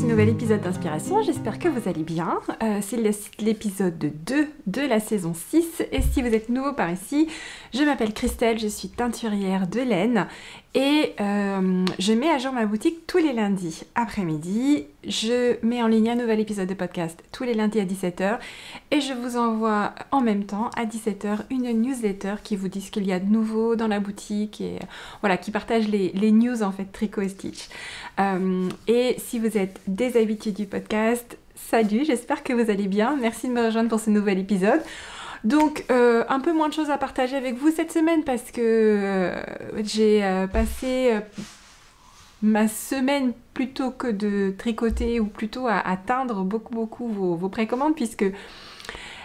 ce nouvel épisode d'Inspiration, j'espère que vous allez bien. C'est l'épisode 2 de la saison 6 et si vous êtes nouveau par ici, je m'appelle Christelle, je suis teinturière de laine et je mets à jour ma boutique tous les lundis après-midi. Je mets en ligne un nouvel épisode de podcast tous les lundis à 17h et je vous envoie en même temps à 17h une newsletter qui vous dit ce qu'il y a de nouveau dans la boutique et voilà, qui partage les news en fait tricot et stitch. Et si vous êtes des habitués du podcast, salut, j'espère que vous allez bien. Merci de me rejoindre pour ce nouvel épisode. Donc, un peu moins de choses à partager avec vous cette semaine parce que j'ai passé ma semaine plutôt que de tricoter ou plutôt à teindre beaucoup vos précommandes puisque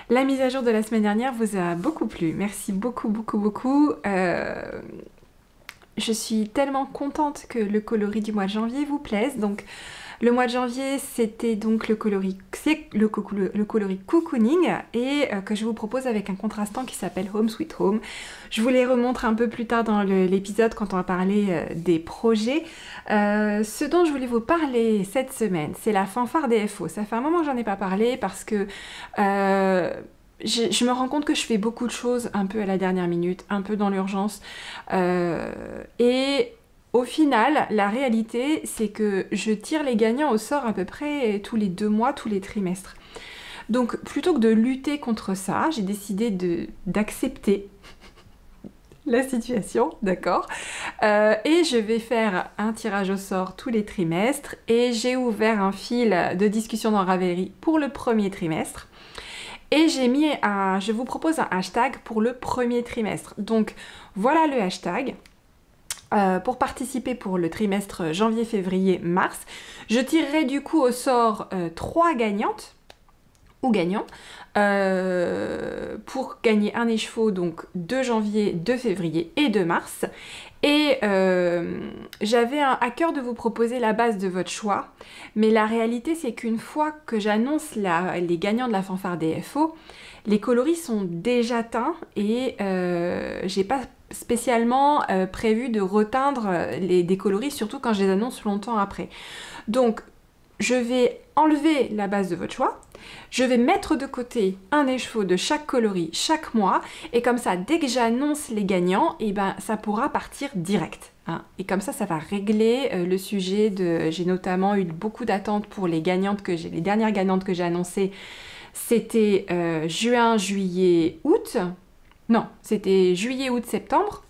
la mise à jour de la semaine dernière vous a beaucoup plu. Merci beaucoup. Je suis tellement contente que le coloris du mois de janvier vous plaise. Donc, le mois de janvier, c'était donc le coloris Cocooning et que je vous propose avec un contrastant qui s'appelle Home Sweet Home. Je vous les remontre un peu plus tard dans l'épisode quand on va parler des projets. Ce dont je voulais vous parler cette semaine, c'est la fanfare DFO. Ça fait un moment que j'en ai pas parlé parce que je me rends compte que je fais beaucoup de choses un peu à la dernière minute, un peu dans l'urgence. Et au final, la réalité, c'est que je tire les gagnants au sort à peu près tous les 2 mois, tous les trimestres. Donc, plutôt que de lutter contre ça, j'ai décidé d'accepter la situation, d'accord, et je vais faire un tirage au sort tous les trimestres et j'ai ouvert un fil de discussion dans Ravelry pour le premier trimestre. Et je vous propose un hashtag pour le premier trimestre. Donc voilà le hashtag. Pour participer pour le trimestre janvier, février, mars, je tirerai du coup au sort 3 gagnantes ou gagnants pour gagner un écheveau donc de janvier, de février et de mars. Et j'avais à cœur de vous proposer la base de votre choix, mais la réalité c'est qu'une fois que j'annonce les gagnants de la fanfare DFO, les coloris sont déjà teints et j'ai pas spécialement prévu de reteindre des coloris, surtout quand je les annonce longtemps après. Donc je vais enlever la base de votre choix, je vais mettre de côté un écheveau de chaque coloris chaque mois et comme ça, dès que j'annonce les gagnants, et ben, ça pourra partir direct. Hein. Et comme ça va régler le sujet de... J'ai notamment eu beaucoup d'attentes pour les dernières gagnantes que j'ai annoncées. C'était juin, juillet, août. Non, c'était juillet, août, septembre.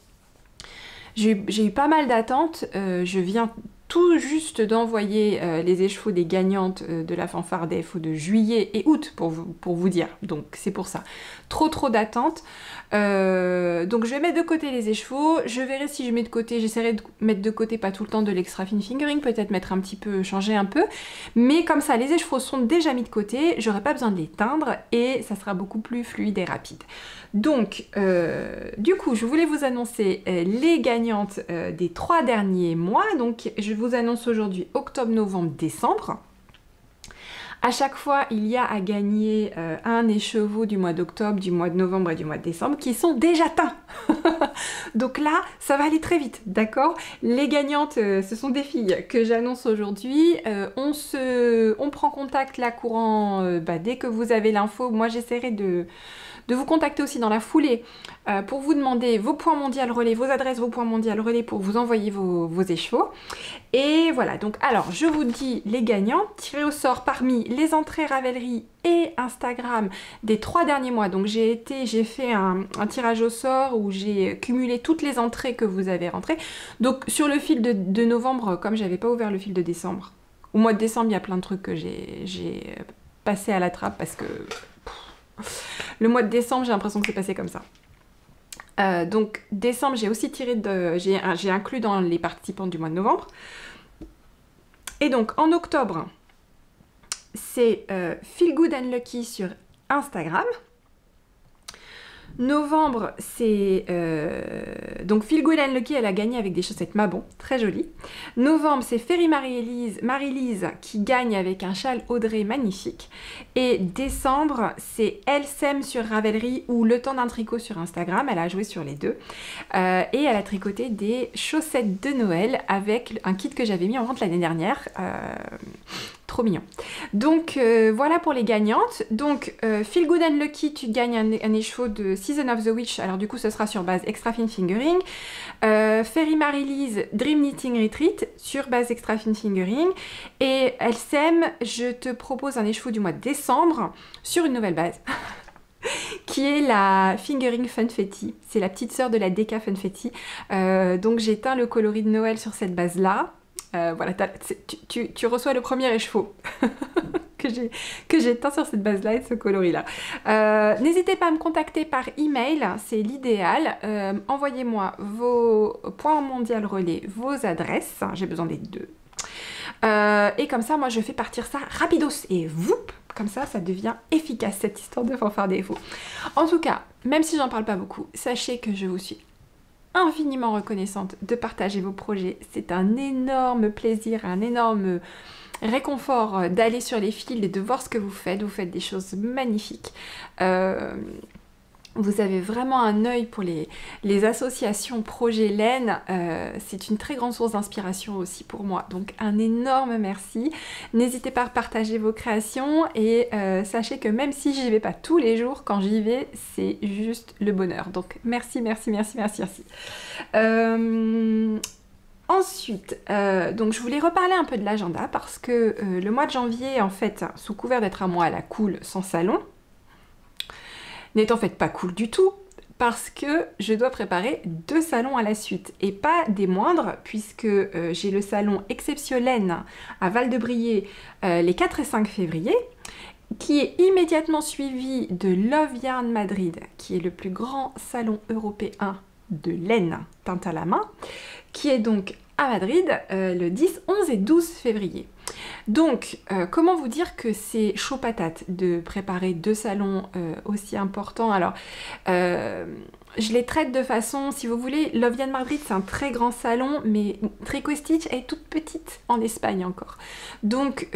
J'ai eu pas mal d'attentes. Je viens tout juste d'envoyer les écheveaux des gagnantes de la fanfare DFO de juillet et août pour vous dire, donc c'est pour ça. Trop d'attentes. Donc je vais mettre de côté les écheveaux, je verrai si je mets de côté, j'essaierai de mettre de côté pas tout le temps de l'extra fine fingering, peut-être mettre un petit peu, changer un peu, mais comme ça les écheveaux sont déjà mis de côté, j'aurai pas besoin de les teindre et ça sera beaucoup plus fluide et rapide. Donc du coup je voulais vous annoncer les gagnantes des 3 derniers mois, donc je vous annonce aujourd'hui octobre, novembre, décembre. À chaque fois, il y a à gagner un écheveau du mois d'octobre, du mois de novembre et du mois de décembre qui sont déjà teints. Donc là, ça va aller très vite, d'accord? Les gagnantes, ce sont des filles que j'annonce aujourd'hui. On prend contact là courant dès que vous avez l'info. Moi, j'essaierai de vous contacter aussi dans la foulée pour vous demander vos points mondial relais, vos adresses, vos points mondial relais pour vous envoyer vos écheveaux. Et voilà, donc alors je vous dis les gagnants, tirés au sort parmi les entrées Ravelry et Instagram des 3 derniers mois. Donc j'ai fait un tirage au sort où j'ai cumulé toutes les entrées que vous avez rentrées. Donc sur le fil de novembre, comme j'avais pas ouvert le fil de décembre, au mois de décembre il y a plein de trucs que j'ai passé à la trappe parce que... Le mois de décembre, j'ai l'impression que c'est passé comme ça. Donc décembre, j'ai aussi j'ai inclus dans les participants du mois de novembre. Et donc en octobre, c'est Feel Good and Lucky sur Instagram. Novembre, c'est... donc Feel Good and Lucky, elle a gagné avec des chaussettes Mabon, très jolies. Novembre, c'est Ferry Marie-Lise qui gagne avec un châle Audrey magnifique. Et décembre, c'est Elsem sur Ravelry ou Le Temps d'un Tricot sur Instagram. Elle a joué sur les deux. Et elle a tricoté des chaussettes de Noël avec un kit que j'avais mis en vente l'année dernière. Trop mignon. Donc voilà pour les gagnantes. Donc Feel Good and Lucky, tu gagnes un écheveau de Season of the Witch. Alors du coup ce sera sur base Extra Fin Fingering. Fairy Marie-Lise, Dream Knitting Retreat sur base Extra Fin Fingering. Et LSM, je te propose un écheveau du mois de décembre sur une nouvelle base. Qui est la Fingering Funfetti. C'est la petite sœur de la Deka Funfetti. Donc j'ai teint le coloris de Noël sur cette base-là. Voilà, tu reçois le premier écheveau que j'ai teint sur cette base-là et de ce coloris-là. N'hésitez pas à me contacter par email, c'est l'idéal. Envoyez-moi vos points mondial relais, vos adresses, j'ai besoin des deux. Et comme ça, moi, je fais partir ça rapidos et whoop, comme ça devient efficace cette histoire de fanfare des faux. En tout cas, même si j'en parle pas beaucoup, sachez que je vous suis infiniment reconnaissante de partager vos projets. C'est un énorme plaisir, un énorme réconfort d'aller sur les fils et de voir ce que vous faites. Vous faites des choses magnifiques. Vous avez vraiment un œil pour les associations projets laine. C'est une très grande source d'inspiration aussi pour moi. Donc un énorme merci. N'hésitez pas à partager vos créations et sachez que même si j'y vais pas tous les jours, quand j'y vais, c'est juste le bonheur. Donc merci, merci, merci, merci, merci. Ensuite, donc je voulais reparler un peu de l'agenda parce que le mois de janvier, en fait, sous couvert d'être un mois à la cool sans salon, n'est en fait pas cool du tout parce que je dois préparer 2 salons à la suite et pas des moindres puisque j'ai le salon Exceptiolaine à Val-de-Briey les 4 et 5 février qui est immédiatement suivi de Love Yarn Madrid qui est le plus grand salon européen de laine teinte à la main qui est donc à Madrid le 10, 11 et 12 février. Donc, comment vous dire que c'est chaud patate de préparer 2 salons aussi importants. Alors, je les traite de façon, si vous voulez, Love Yarn Madrid, c'est un très grand salon, mais Tricot Stitch est toute petite en Espagne encore. Donc,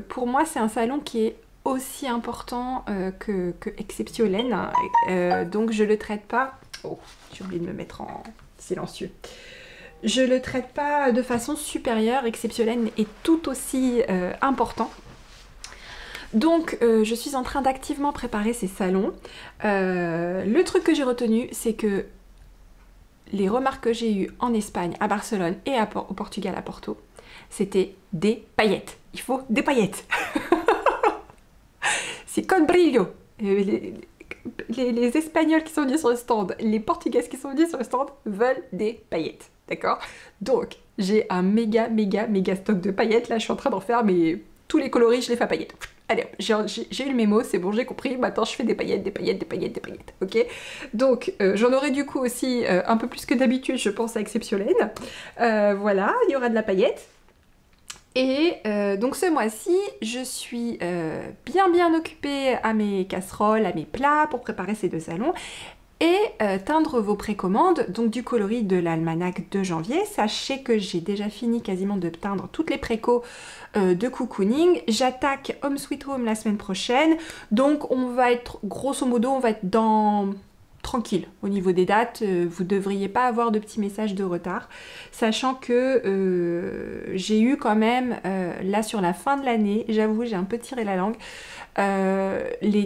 pour moi, c'est un salon qui est aussi important que Exceptiolaine. Donc, je le traite pas... Oh, j'ai oublié de me mettre en silencieux. Je le traite pas de façon supérieure, Exceptiolaine est tout aussi important. Donc je suis en train d'activement préparer ces salons. Le truc que j'ai retenu, c'est que les remarques que j'ai eues en Espagne, à Barcelone et au Portugal, à Porto, c'était des paillettes. Il faut des paillettes. C'est con brillo. Les Espagnols qui sont venus sur le stand, les Portugaises qui sont venus sur le stand veulent des paillettes. D'accord? Donc, j'ai un méga stock de paillettes. Là, je suis en train d'en faire, mais tous les coloris, je les fais à paillettes. Allez, j'ai eu le mémo, c'est bon, j'ai compris. Maintenant, je fais des paillettes, des paillettes, des paillettes, des paillettes. Ok? Donc, j'en aurai du coup aussi un peu plus que d'habitude, je pense, à Exceptiolaine. Voilà, il y aura de la paillette. Et donc ce mois-ci, je suis bien occupée à mes casseroles, à mes plats pour préparer ces 2 salons et teindre vos précommandes, donc du coloris de l'almanach de janvier. Sachez que j'ai déjà fini quasiment de teindre toutes les précos de cocooning. J'attaque Home Sweet Home la semaine prochaine, donc on va être, grosso modo, on va être tranquille au niveau des dates, vous devriez pas avoir de petits messages de retard, sachant que j'ai eu quand même, là sur la fin de l'année, j'avoue j'ai un peu tiré la langue,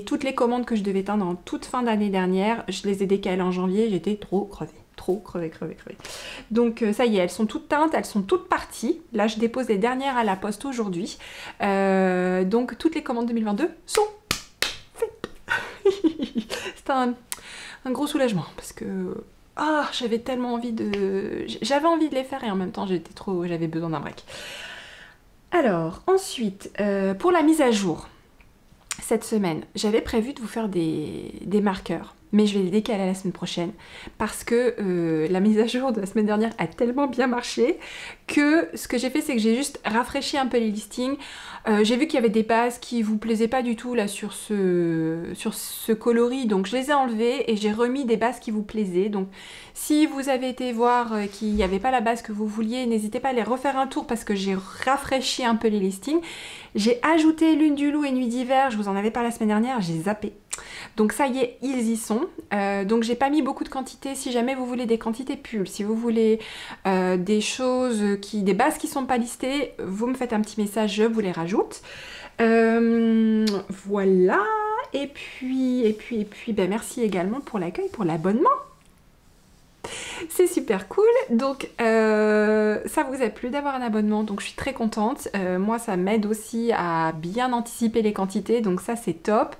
toutes les commandes que je devais teindre en toute fin d'année dernière, je les ai décalées en janvier, j'étais trop crevée. Donc ça y est, elles sont toutes teintes, elles sont toutes parties, là je dépose les dernières à la poste aujourd'hui, donc toutes les commandes 2022 sont faites. C'est un gros soulagement parce que j'avais tellement envie j'avais envie de les faire et en même temps j'avais besoin d'un break. Alors ensuite pour la mise à jour cette semaine, j'avais prévu de vous faire des marqueurs, mais je vais les décaler à la semaine prochaine parce que la mise à jour de la semaine dernière a tellement bien marché que ce que j'ai fait, c'est que j'ai juste rafraîchi un peu les listings. J'ai vu qu'il y avait des bases qui vous plaisaient pas du tout là sur ce coloris, donc je les ai enlevées et j'ai remis des bases qui vous plaisaient. Donc si vous avez été voir qu'il n'y avait pas la base que vous vouliez, n'hésitez pas à les refaire un tour parce que j'ai rafraîchi un peu les listings. J'ai ajouté Lune du Loup et Nuit d'hiver, je vous en avais parlé la semaine dernière, j'ai zappé. Donc ça y est, ils y sont. Donc j'ai pas mis beaucoup de quantités. Si jamais vous voulez des quantités pulls, si vous voulez des choses, des bases qui sont pas listées, vous me faites un petit message, je vous les rajoute. Voilà. Et puis, ben merci également pour l'accueil, pour l'abonnement. C'est super cool. Donc ça vous a plu d'avoir un abonnement, donc je suis très contente. Moi ça m'aide aussi à bien anticiper les quantités, donc ça c'est top.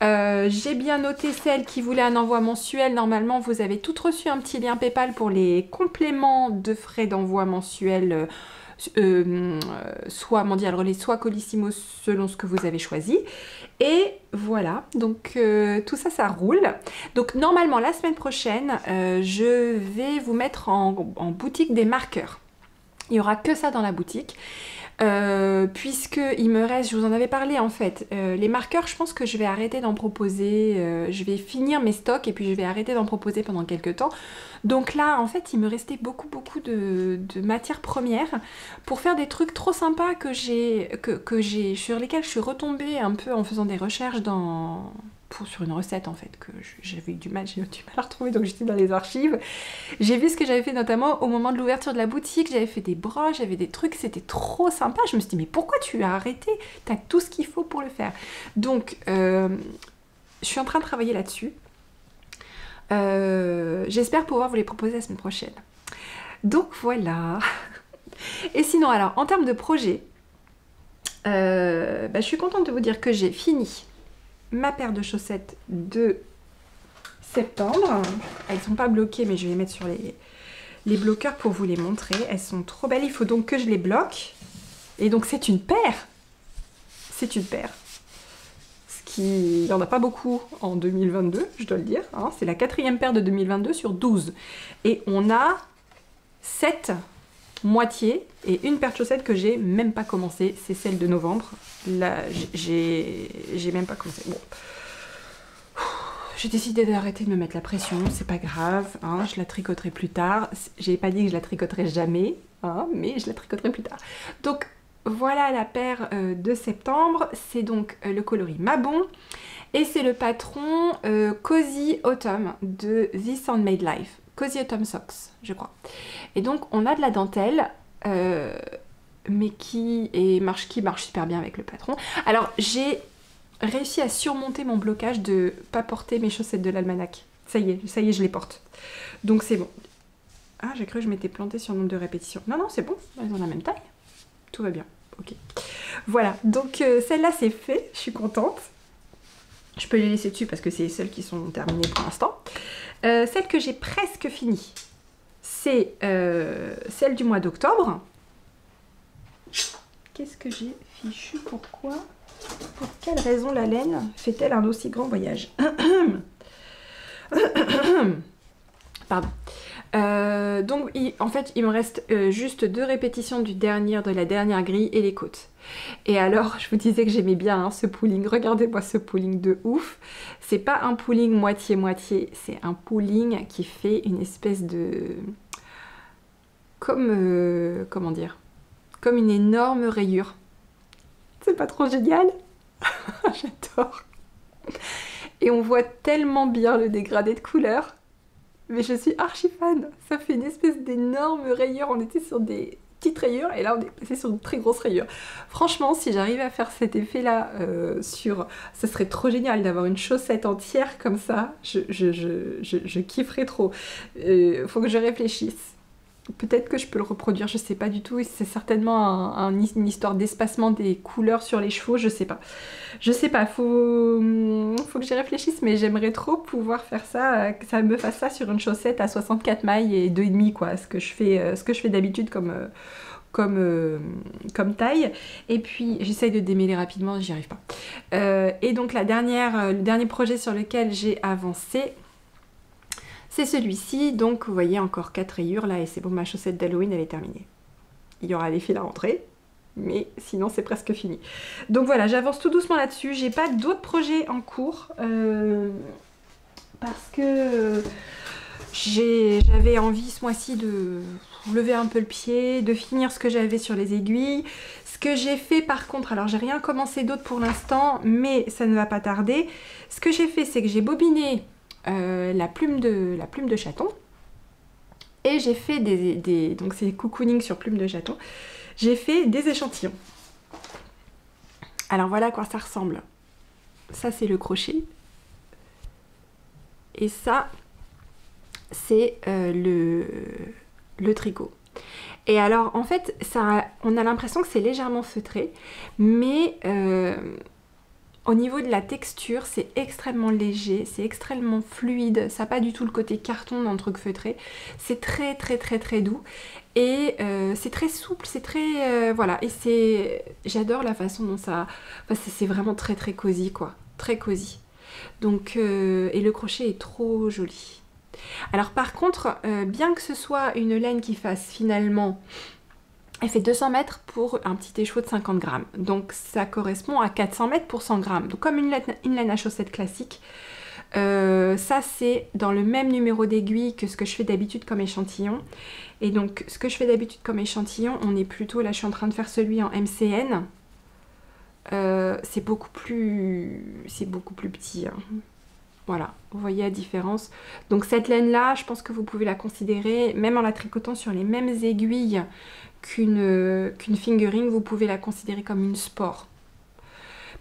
J'ai bien noté celles qui voulaient un envoi mensuel. Normalement vous avez toutes reçu un petit lien PayPal pour les compléments de frais d'envoi mensuel, soit Mondial Relais, soit Colissimo, selon ce que vous avez choisi. Et voilà, donc tout ça, ça roule. Donc normalement, la semaine prochaine, je vais vous mettre en boutique des marqueurs. Il n'y aura que ça dans la boutique. Puisque il me reste, je vous en avais parlé en fait, les marqueurs, je pense que je vais arrêter d'en proposer, je vais finir mes stocks et puis je vais arrêter d'en proposer pendant quelques temps. Donc là, en fait, il me restait beaucoup de matières premières pour faire des trucs trop sympas sur lesquels je suis retombée un peu en faisant des recherches sur une recette en fait que j'avais eu du mal à retrouver, donc j'étais dans les archives. J'ai vu ce que j'avais fait notamment au moment de l'ouverture de la boutique, j'avais fait des broches, j'avais des trucs, c'était trop sympa. Je me suis dit mais pourquoi tu as arrêté? T'as tout ce qu'il faut pour le faire. Donc je suis en train de travailler là-dessus. J'espère pouvoir vous les proposer la semaine prochaine. Donc voilà. Et sinon alors en termes de projet, je suis contente de vous dire que j'ai fini ma paire de chaussettes de septembre. Elles sont pas bloquées, mais je vais les mettre sur les bloqueurs pour vous les montrer. Elles sont trop belles, il faut donc que je les bloque. Et donc c'est une paire. C'est une paire. Il n'y en a pas beaucoup en 2022, je dois le dire. Hein. C'est la 4e paire de 2022 sur 12. Et on a 7 moitiés et une paire de chaussettes que j'ai même pas commencé, c'est celle de novembre. Là, j'ai même pas commencé. Bon. J'ai décidé d'arrêter de me mettre la pression, c'est pas grave, hein, je la tricoterai plus tard. J'ai pas dit que je la tricoterai jamais, hein, mais je la tricoterai plus tard. Donc voilà la paire de septembre, c'est donc le coloris Mabon et c'est le patron Cozy Autumn de This Handmade Life. Cozy Autumn Socks, je crois. Et donc on a de la dentelle, mais qui marche super bien avec le patron. Alors j'ai réussi à surmonter mon blocage de pas porter mes chaussettes de l'almanach. Ça y est, je les porte. Donc c'est bon. Ah, j'ai cru que je m'étais plantée sur le nombre de répétitions. Non, c'est bon, elles ont la même taille. Tout va bien, ok. Voilà, donc celle-là c'est fait, je suis contente. Je peux les laisser dessus parce que c'est celles qui sont terminées pour l'instant. Celle que j'ai presque finie, c'est celle du mois d'octobre. Qu'est-ce que j'ai fichu? Pourquoi? Pour quelle raison la laine fait-elle un aussi grand voyage? Pardon. Donc en fait il me reste juste 2 répétitions de la dernière grille et les côtes. Et alors je vous disais que j'aimais bien ce pooling, regardez-moi ce pooling de ouf. C'est pas un pooling moitié-moitié, c'est un pooling qui fait une espèce de... comment dire? Comme une énorme rayure. C'est pas trop génial? J'adore. Et on voit tellement bien le dégradé de couleurs. Mais je suis archi fan. Ça fait une espèce d'énorme rayure. On était sur des petites rayures et là on est passé sur une très grosse rayure. Franchement, si j'arrive à faire cet effet-là ça serait trop génial d'avoir une chaussette entière comme ça. Je kifferais trop. Faut que je réfléchisse. Peut-être que je peux le reproduire, je sais pas du tout. C'est certainement une histoire d'espacement des couleurs sur les chevaux, je sais pas. Je sais pas, faut que j'y réfléchisse, mais j'aimerais trop pouvoir faire ça, que ça me fasse ça sur une chaussette à 64 mailles et 2,5 quoi, ce que je fais d'habitude comme taille. Et puis j'essaye de démêler rapidement, j'y arrive pas. Et donc le dernier projet sur lequel j'ai avancé, c'est celui-ci, donc vous voyez encore 4 rayures là et c'est bon, ma chaussette d'Halloween elle est terminée. Il y aura les fils à rentrer, mais sinon c'est presque fini. Donc voilà, j'avance tout doucement là-dessus, j'ai pas d'autres projets en cours parce que J'avais envie ce mois-ci de lever un peu le pied, de finir ce que j'avais sur les aiguilles. Ce que j'ai fait par contre, alors j'ai rien commencé d'autre pour l'instant, mais ça ne va pas tarder. Ce que j'ai fait, c'est que j'ai bobiné la plume de chaton. Et j'ai fait donc c'est cocooning sur plume de chaton. J'ai fait des échantillons. Alors voilà à quoi ça ressemble. Ça c'est le crochet. Et ça c'est le tricot. Et alors en fait on a l'impression que c'est légèrement feutré, mais au niveau de la texture c'est extrêmement léger, c'est extrêmement fluide, ça n'a pas du tout le côté carton d'un truc feutré, c'est très très très très doux et c'est très souple, c'est très voilà, et j'adore la façon dont ça, enfin, c'est vraiment très très cosy quoi, très cosy. Donc et le crochet est trop joli. Alors par contre, bien que ce soit une laine qui fasse finalement, elle fait 200 mètres pour un petit écheveau de 50 grammes. Donc ça correspond à 400 mètres pour 100 grammes. Donc comme une laine à chaussettes classique. Ça c'est dans le même numéro d'aiguille que ce que je fais d'habitude comme échantillon. Et donc ce que je fais d'habitude comme échantillon, on est plutôt, là je suis en train de faire celui en MCN. C'est beaucoup plus petit. Hein. Voilà, vous voyez la différence. Donc cette laine-là, je pense que vous pouvez la considérer, même en la tricotant sur les mêmes aiguilles qu'une fingering, vous pouvez la considérer comme une sport.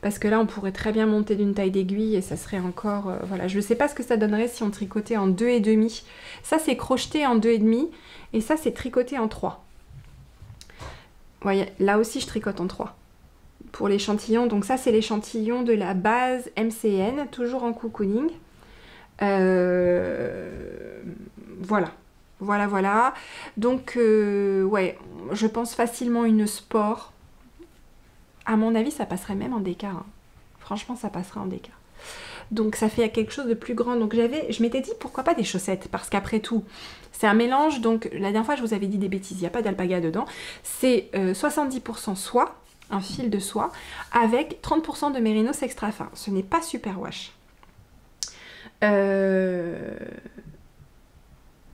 Parce que là, on pourrait très bien monter d'une taille d'aiguille et ça serait encore... voilà, je ne sais pas ce que ça donnerait si on tricotait en 2,5. Ça, c'est crocheté en 2,5 et ça, c'est tricoté en 3. Vous voyez, là aussi, je tricote en 3. Pour l'échantillon, donc ça c'est l'échantillon de la base MCN, toujours en cocooning. Voilà. Donc ouais, je pense facilement une sport. À mon avis, ça passerait même en déca. Hein. Franchement, ça passerait en déca. Donc ça fait quelque chose de plus grand. Donc je m'étais dit pourquoi pas des chaussettes, parce qu'après tout, c'est un mélange. Donc la dernière fois, je vous avais dit des bêtises, il n'y a pas d'alpaga dedans. C'est 70% soie, un fil de soie, avec 30% de mérinos extra fin. Ce n'est pas super wash.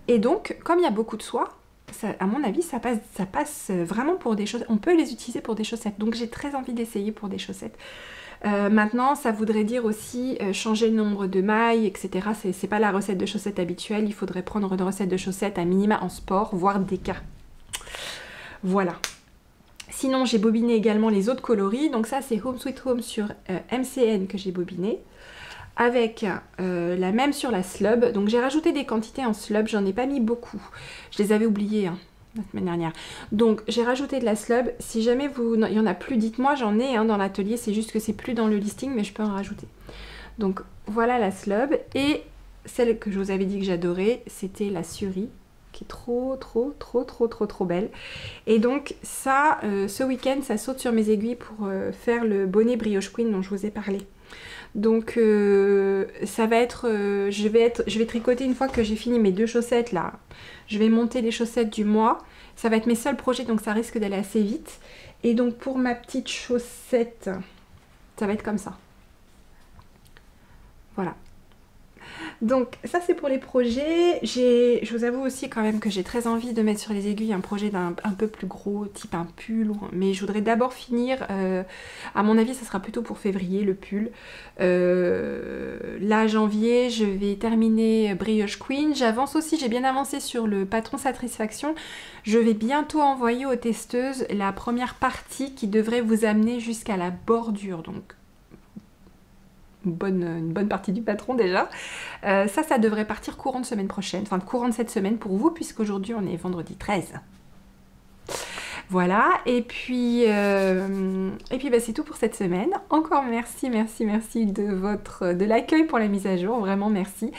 Et donc, comme il y a beaucoup de soie, ça, à mon avis, ça passe vraiment pour des chaussettes. On peut les utiliser pour des chaussettes. Donc j'ai très envie d'essayer pour des chaussettes. Maintenant, ça voudrait dire aussi changer le nombre de mailles, etc. C'est pas la recette de chaussettes habituelle. Il faudrait prendre une recette de chaussettes à minima en sport, voire déca. Voilà. Sinon, j'ai bobiné également les autres coloris. Donc ça, c'est Home Sweet Home sur MCN que j'ai bobiné. Avec la même sur la slub. Donc j'ai rajouté des quantités en slub. J'en ai pas mis beaucoup. Je les avais oubliées hein, la semaine dernière. Donc j'ai rajouté de la slub. Si jamais il y en a plus, dites-moi. J'en ai dans l'atelier. C'est juste que c'est plus dans le listing, mais je peux en rajouter. Donc voilà la slub. Et celle que je vous avais dit que j'adorais, c'était la Suri, qui est trop belle. Et donc ça, ce week-end, ça saute sur mes aiguilles pour faire le bonnet brioche queen dont je vous ai parlé. Donc ça va être, je vais tricoter une fois que j'ai fini mes 2 chaussettes là. Je vais monter les chaussettes du mois. Ça va être mes seuls projets, donc ça risque d'aller assez vite. Et donc pour ma petite chaussette, ça va être comme ça. Voilà. Donc ça c'est pour les projets. Je vous avoue aussi quand même que j'ai très envie de mettre sur les aiguilles un projet un peu plus gros, type un pull, mais je voudrais d'abord finir, à mon avis ça sera plutôt pour février le pull. Là janvier je vais terminer Brioche Queen. J'avance aussi, j'ai bien avancé sur le patron Satisfaction. Je vais bientôt envoyer aux testeuses la première partie qui devrait vous amener jusqu'à la bordure, donc une bonne partie du patron déjà. Ça devrait partir courant de semaine prochaine, enfin courant de cette semaine pour vous, puisqu'aujourd'hui on est vendredi 13. Voilà, et puis bah, c'est tout pour cette semaine. Encore merci de l'accueil pour la mise à jour, vraiment merci.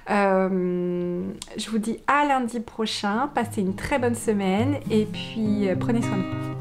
Je vous dis à lundi prochain, passez une très bonne semaine et puis prenez soin de vous.